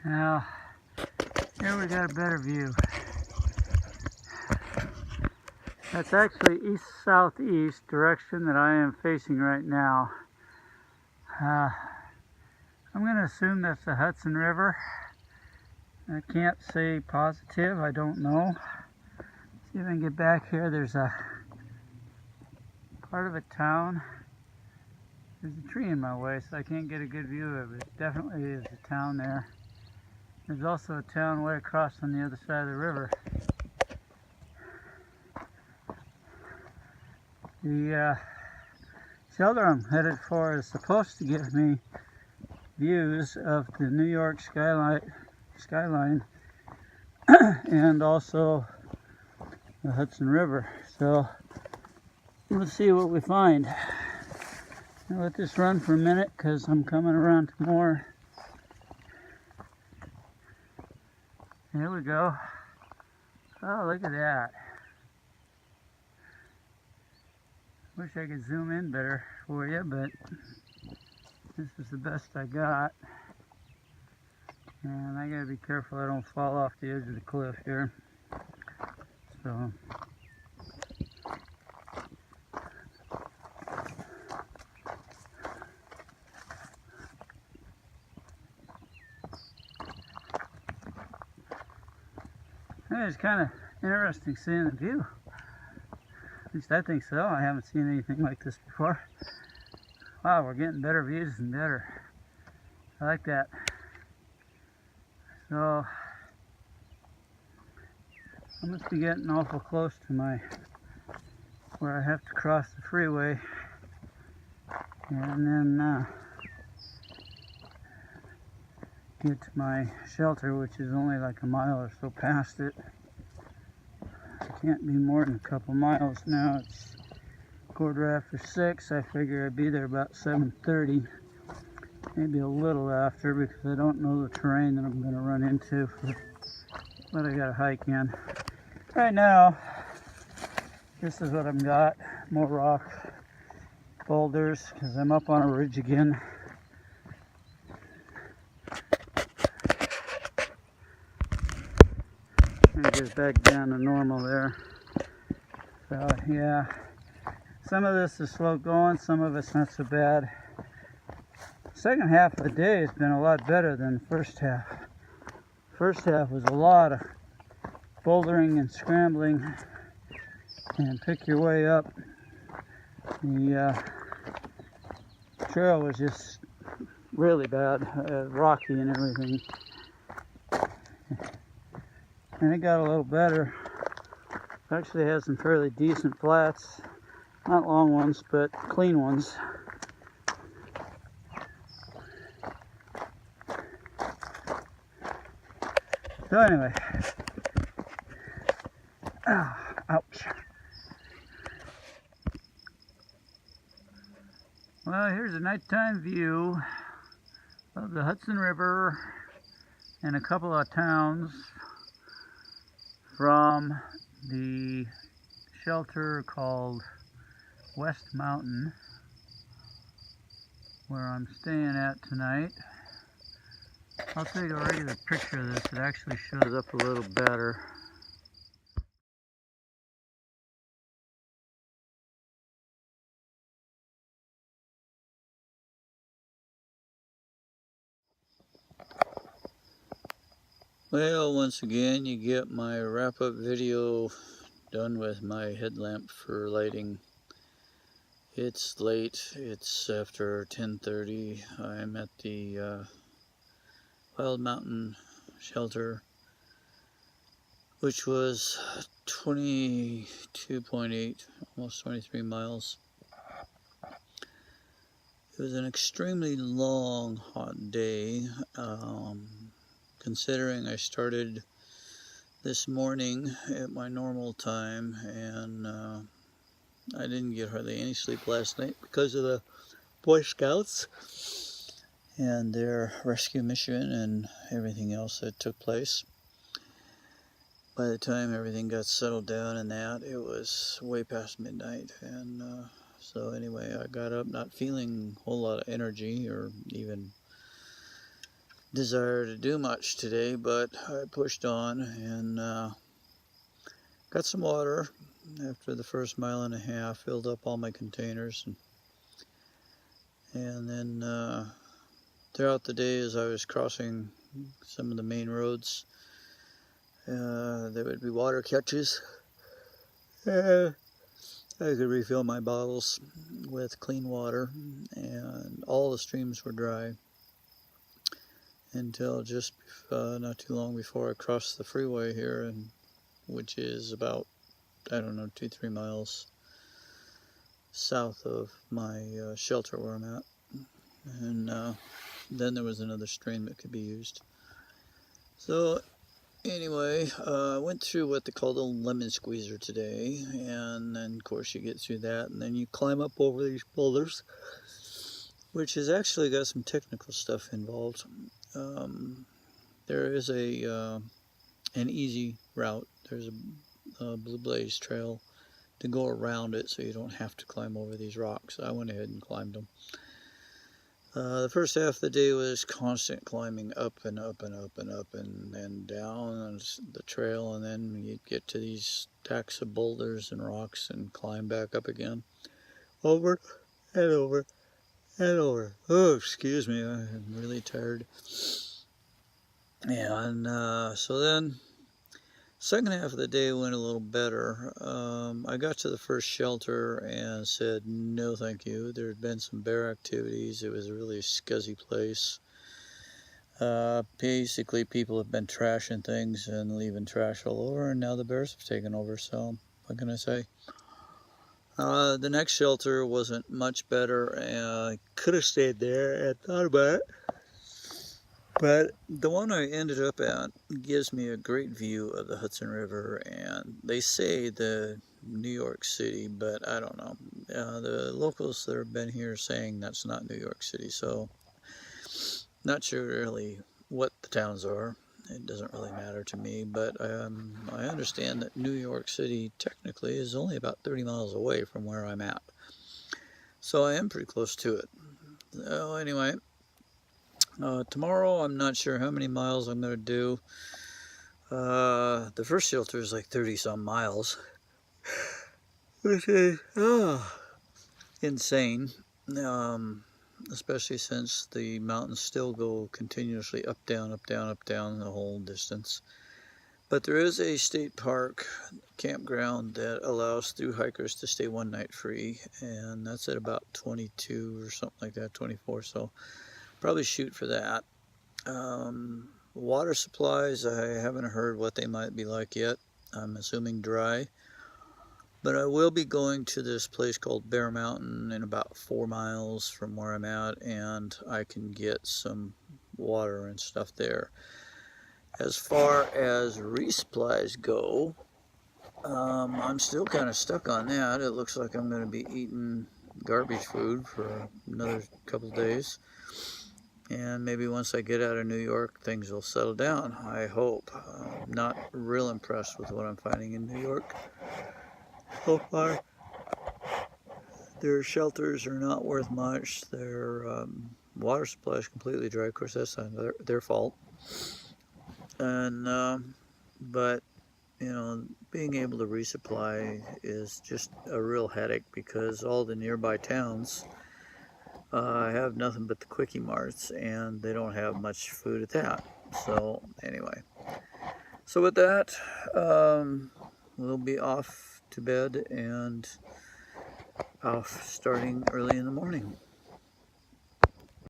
Now, here we got a better view. That's actually east-southeast direction that I am facing right now. I'm going to assume that's the Hudson River. I can't say positive, I don't know. See if I can get back here. There's a part of a town. There's a tree in my way, so I can't get a good view of it. It definitely is a town there. There's also a town way across on the other side of the river. The shelter I'm headed for is supposed to give me views of the New York skyline and also the Hudson River. So let's see what we find. I'll let this run for a minute because I'm coming around to more. Here we go. Oh, look at that. Wish I could zoom in better for you, but this is the best I got. And I gotta be careful I don't fall off the edge of the cliff here. So it's kind of interesting seeing the view. At least I think so. I haven't seen anything like this before. Wow, we're getting better views and better. I like that. So I must be getting awful close to where I have to cross the freeway and then get to my shelter, which is only like a mile or so past it. It can't be more than a couple miles now. It's 6:15. I figure I'd be there about 7:30, maybe a little after, because I don't know the terrain that I'm going to run into for what I got to hike in. Right now, this is what I've got. More rock boulders, because I'm up on a ridge again. And get back down to normal there. So yeah, some of this is slow going, some of it's not so bad. Second half of the day has been a lot better than the first half. First half was a lot of bouldering and scrambling and pick your way up. The trail was just really bad, rocky and everything. And it got a little better. It actually has some fairly decent flats. Not long ones, but clean ones. So anyway. Ouch. Well, here's a nighttime view of the Hudson River and a couple of towns from the shelter called West Mountain, where I'm staying at tonight. I'll take a regular picture of this. It actually shows up a little better. Well, once again, you get my wrap-up video done with my headlamp for lighting. It's late. It's after 10:30. I'm at the Wild Mountain shelter, which was 22.8, almost 23 miles. It was an extremely long, hot day. Considering I started this morning at my normal time, and I didn't get hardly any sleep last night because of the Boy Scouts and their rescue mission and everything else that took place. By the time everything got settled down and that, it was way past midnight, and so anyway, I got up not feeling a whole lot of energy or even desire to do much today, but I pushed on and got some water after the first mile and a half, filled up all my containers, and then throughout the day as I was crossing some of the main roads, there would be water catches. I could refill my bottles with clean water, and all the streams were dry until just not too long before I crossed the freeway here, and which is about, I don't know, 2-3 miles south of my shelter where I'm at. And then there was another stream that could be used. So anyway, I went through what they call the lemon squeezer today, and then of course you get through that, and then you climb up over these boulders, which has actually got some technical stuff involved. There is an easy route. There's a Blue Blaze trail to go around it, so you don't have to climb over these rocks. I went ahead and climbed them. The first half of the day was constant climbing up and up and up and up and then down the trail, and then you'd get to these stacks of boulders and rocks and climb back up again, over and over and over. Oh, excuse me, I'm really tired. And so then second half of the day went a little better. I got to the first shelter and said no thank you. There had been some bear activities. It was a really scuzzy place. Basically people have been trashing things and leaving trash all over, and now the bears have taken over, so what can I say? The next shelter wasn't much better, and I could have stayed there and thought about it. But the one I ended up at gives me a great view of the Hudson River, and they say the New York City, but I don't know. The locals that have been here are saying that's not New York City, so not sure really what the towns are. It doesn't really matter to me, but I understand that New York City technically is only about 30 miles away from where I'm at. So I am pretty close to it. So anyway, tomorrow I'm not sure how many miles I'm going to do. The first shelter is like 30 some miles, which is insane, especially since the mountains still go continuously up, down, up, down, up, down the whole distance. But there is a state park campground that allows through hikers to stay one night free, and that's at about 22 or something like that, 24, so probably shoot for that. Water supplies, I haven't heard what they might be like yet. I'm assuming dry. But I will be going to this place called Bear Mountain in about 4 miles from where I'm at, and I can get some water and stuff there. As far as resupplies go, I'm still kind of stuck on that. It looks like I'm going to be eating garbage food for another couple days. And maybe once I get out of New York, things will settle down, I hope. I'm not real impressed with what I'm finding in New York so far. Their shelters are not worth much. Their water supply is completely dry. Of course, that's not their fault. And but you know, being able to resupply is just a real headache, because all the nearby towns have nothing but the quickie marts, and they don't have much food at that. So anyway, so with that, we'll be off to bed and off starting early in the morning.